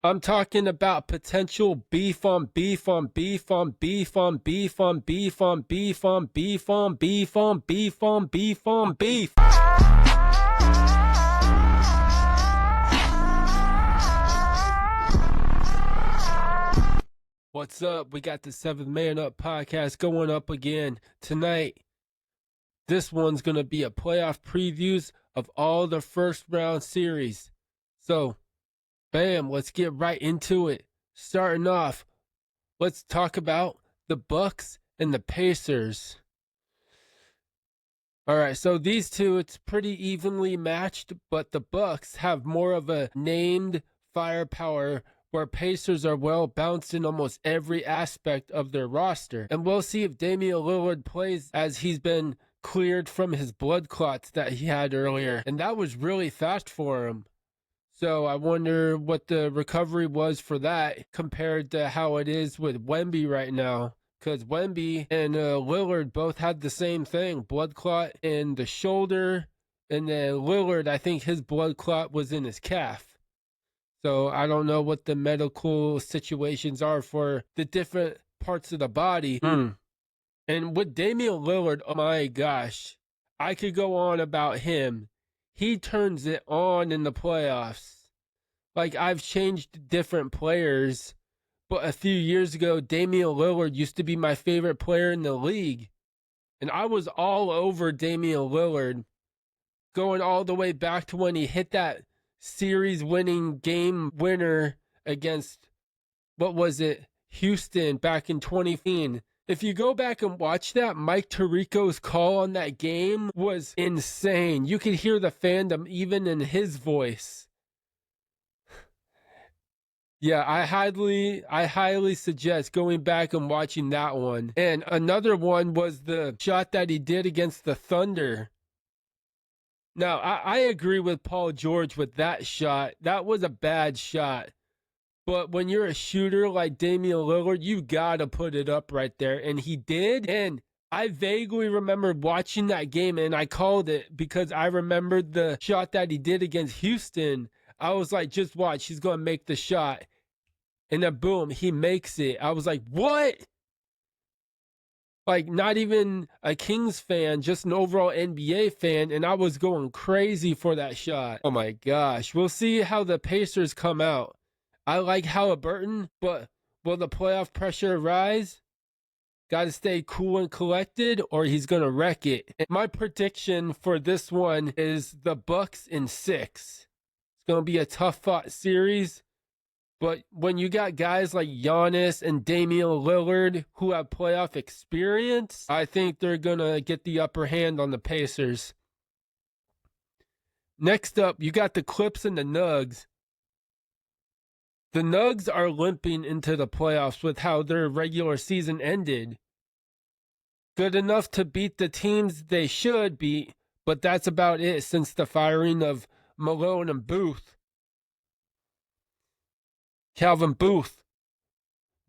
I'm talking about potential beef on beef on beef on beef on beef on beef on beef on beef on beef on beef on beef on beef. What's up? We got the 7th Man Up podcast going up again tonight. This one's going to be a playoff previews of all the first round series. So, bam, let's get right into it. Starting off, let's talk about the Bucks and the Pacers. All right, so these two, it's pretty evenly matched, but the Bucks have more of a named firepower, where Pacers are well balanced in almost every aspect of their roster. And we'll see if Damian Lillard plays, as he's been cleared from his blood clots that he had earlier. And that was really fast for him. So I wonder what the recovery was for that compared to how it is with Wemby right now. Because Wemby and Lillard both had the same thing, blood clot in the shoulder. And then Lillard, I think his blood clot was in his calf. So I don't know what the medical situations are for the different parts of the body. And with Damian Lillard, oh my gosh, I could go on about him. He turns it on in the playoffs. Like, I've changed different players, but a few years ago, Damian Lillard used to be my favorite player in the league. And I was all over Damian Lillard, going all the way back to when he hit that series-winning game winner against, what was it, Houston back in 2015. If you go back and watch that, Mike Tirico's call on that game was insane. You could hear the fandom even in his voice. Yeah, I highly suggest going back and watching that one. And another one was the shot that he did against the Thunder. Now, I agree with Paul George with that shot. That was a bad shot. But when you're a shooter like Damian Lillard, you got to put it up right there. And he did. And I vaguely remember watching that game, and I called it because I remembered the shot that he did against Houston. I was like, just watch, he's going to make the shot. And then boom, he makes it. I was like, what? Like, not even a Kings fan, just an overall NBA fan, and I was going crazy for that shot. Oh my gosh. We'll see how the Pacers come out. I like Halliburton, but will the playoff pressure rise? Got to stay cool and collected, or he's going to wreck it. And my prediction for this one is the Bucks in 6. It's going to be a tough-fought series. But when you got guys like Giannis and Damian Lillard who have playoff experience, I think they're going to get the upper hand on the Pacers. Next up, you got the Clips and the Nugs. The Nugs are limping into the playoffs with how their regular season ended. Good enough to beat the teams they should beat, but that's about it since the firing of Malone and Booth. Calvin Booth.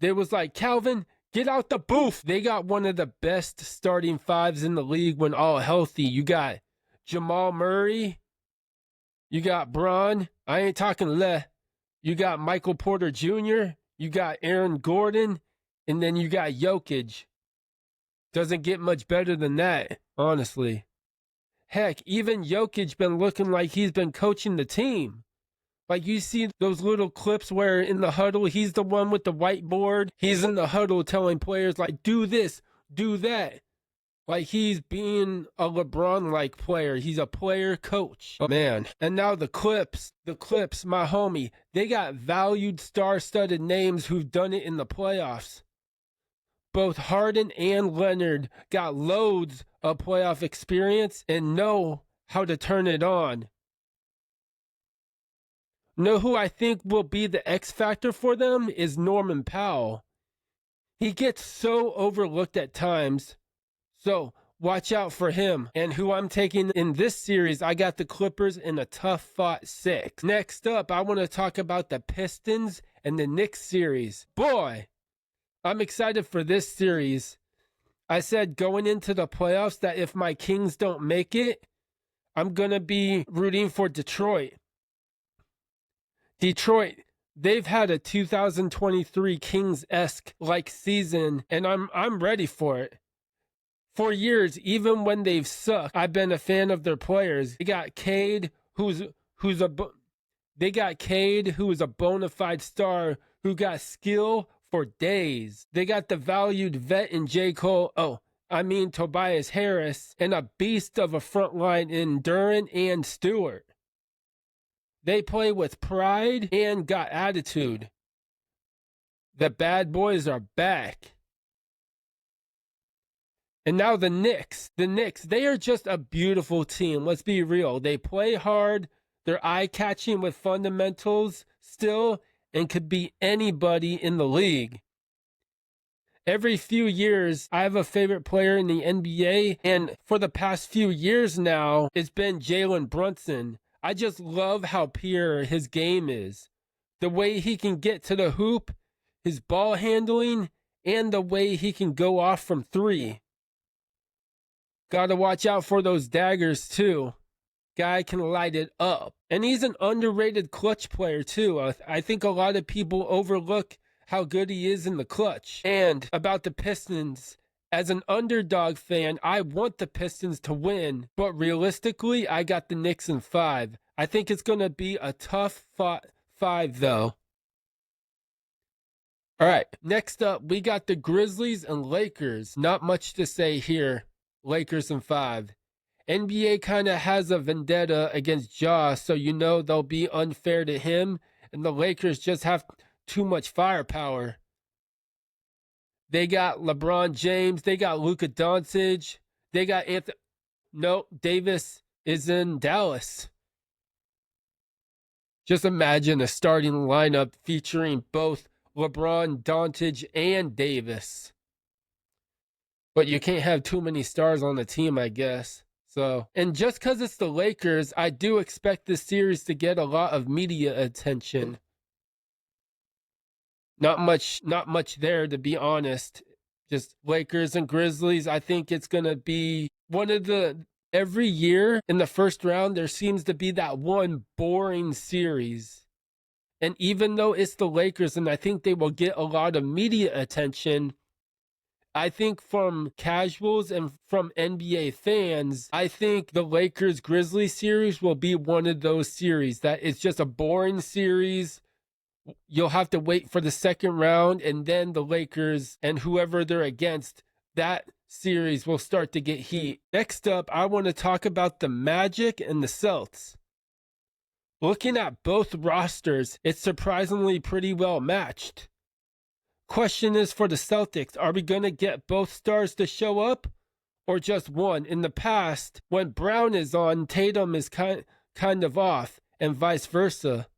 They was like, Calvin, get out the booth. They got one of the best starting fives in the league when all healthy. You got Jamal Murray. You got Bron. I ain't talking Le. You got Michael Porter Jr. You got Aaron Gordon. And then you got Jokic. Doesn't get much better than that, honestly. Heck, even Jokic been looking like he's been coaching the team. Like, you see those little clips where in the huddle, he's the one with the whiteboard. He's in the huddle telling players, like, do this, do that. Like, he's being a LeBron-like player. He's a player coach. Oh, man. And now the Clips, my homie, they got valued star-studded names who've done it in the playoffs. Both Harden and Leonard got loads of playoff experience and know how to turn it on. Know who I think will be the X factor for them is Norman Powell. He gets so overlooked at times, so watch out for him. And who I'm taking in this series, I got the Clippers in a tough-fought 6. Next up, I want to talk about the Pistons and the Knicks series. Boy, I'm excited for this series. I said going into the playoffs that if my Kings don't make it, I'm going to be rooting for Detroit. Detroit, they've had a 2023 Kings-esque like season, and I'm ready for it. For years, even when they've sucked, I've been a fan of their players. They got Cade, who's a bona fide star who got skill for days. They got the valued vet in J. Cole. Tobias Harris, and a beast of a front line in Duren and Stewart. They play with pride and got attitude. The bad boys are back. And now the Knicks, they are just a beautiful team. Let's be real. They play hard. They're eye-catching with fundamentals still, and could be anybody in the league. Every few years, I have a favorite player in the NBA, and for the past few years now, it's been Jalen Brunson. I just love how pure his game is. The way he can get to the hoop, his ball handling, and the way he can go off from three. Gotta watch out for those daggers too. Guy can light it up. And he's an underrated clutch player too. I think a lot of people overlook how good he is in the clutch. And about the Pistons, as an underdog fan, I want the Pistons to win. But realistically, I got the Knicks in 5. I think it's going to be a tough 5 though. All right, next up, we got the Grizzlies and Lakers. Not much to say here. Lakers in 5. NBA kind of has a vendetta against Ja, so you know they'll be unfair to him, and the Lakers just have too much firepower. They got LeBron James, they got Luka Doncic, they got Davis is in Dallas. Just imagine a starting lineup featuring both LeBron, Doncic, and Davis. But you can't have too many stars on the team, I guess. So, and just because it's the Lakers, I do expect this series to get a lot of media attention. Not much there, to be honest. Just Lakers and Grizzlies. I think it's going to be one of the, every year in the first round, there seems to be that one boring series. And even though it's the Lakers, and I think they will get a lot of media attention, I think from casuals and from NBA fans, I think the Lakers-Grizzlies series will be one of those series that it's just a boring series. You'll have to wait for the second round, and then the Lakers and whoever they're against, that series will start to get heat. Next up, I want to talk about the Magic and the Celtics. Looking at both rosters, it's surprisingly pretty well matched. Question is for the Celtics, are we going to get both stars to show up or just one? In the past, when Brown is on, Tatum is kind of off, and vice versa.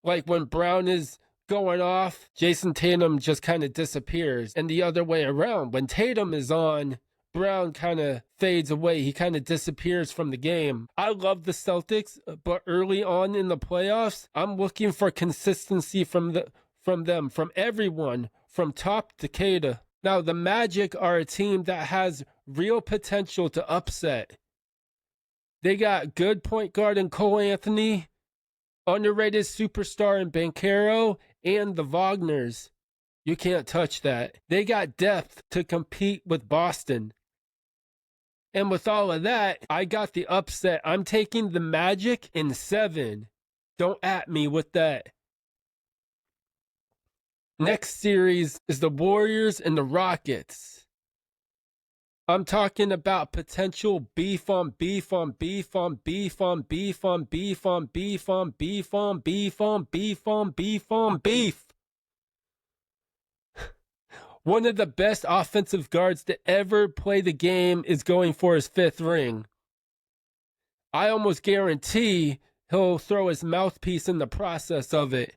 Like when Brown is going off, Jason Tatum just kind of disappears, and the other way around. When Tatum is on, Brown kind of fades away. He kind of disappears from the game. I love the Celtics, but early on in the playoffs, I'm looking for consistency from them, from everyone, from top to Cada. Now, the Magic are a team that has real potential to upset. They got good point guard in Cole Anthony, underrated superstar in Banchero, and the Wagners. You can't touch that. They got depth to compete with Boston. And with all of that, I got the upset. I'm taking the Magic in 7. Don't at me with that. Next series is the Warriors and the Rockets. I'm talking about potential beef on beef on beef on beef on beef on beef on beef on beef on beef on beef on beef on beef. One of the best offensive guards to ever play the game is going for his 5th ring. I almost guarantee he'll throw his mouthpiece in the process of it.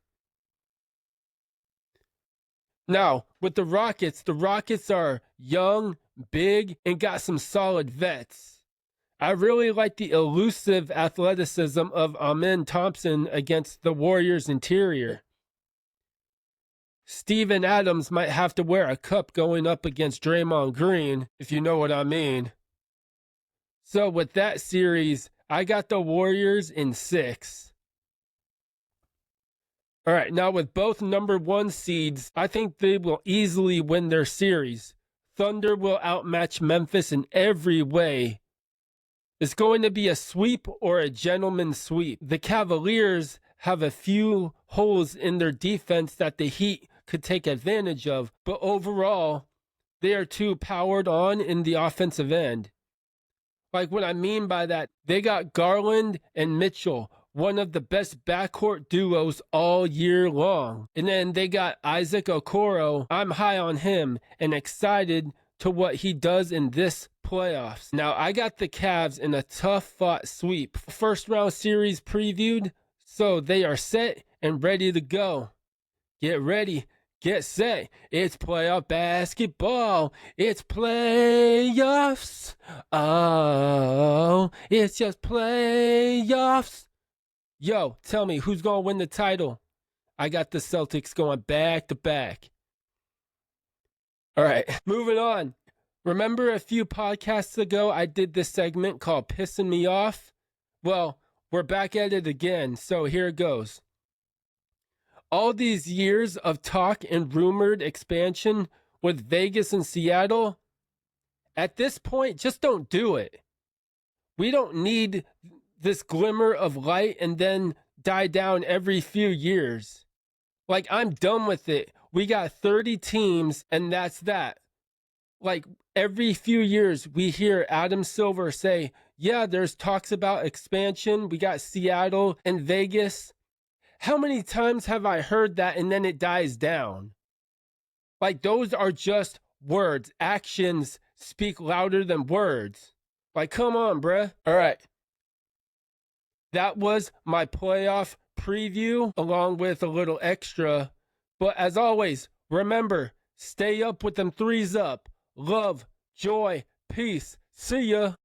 Now, with the Rockets are young, big, and got some solid vets. I really like the elusive athleticism of Amen Thompson against the Warriors' interior. Steven Adams might have to wear a cup going up against Draymond Green, if you know what I mean. So with that series, I got the Warriors in 6. All right, now with both number 1 seeds, I think they will easily win their series. Thunder will outmatch Memphis in every way. It's going to be a sweep or a gentleman's sweep. The Cavaliers have a few holes in their defense that the Heat could take advantage of, but overall, they are too powered on in the offensive end. Like, what I mean by that, they got Garland and Mitchell, one of the best backcourt duos all year long. And then they got Isaac Okoro. I'm high on him and excited to what he does in this playoffs. Now, I got the Cavs in a tough-fought sweep. First round series previewed, so they are set and ready to go. Get ready. Get set. It's playoff basketball. It's playoffs. Oh, it's just playoffs. Yo, tell me, who's going to win the title? I got the Celtics going back to back. All right, moving on. Remember a few podcasts ago, I did this segment called Pissing Me Off? Well, we're back at it again, so here it goes. All these years of talk and rumored expansion with Vegas and Seattle, at this point, just don't do it. We don't need this glimmer of light and then die down every few years. Like, I'm done with it. We got 30 teams, and that's that. Like, every few years, we hear Adam Silver say, yeah, there's talks about expansion. We got Seattle and Vegas. How many times have I heard that and then it dies down? Like, those are just words. Actions speak louder than words. Like, come on, bruh. All right. That was my playoff preview along with a little extra. But as always, remember, stay up with them threes up. Love, joy, peace. See ya.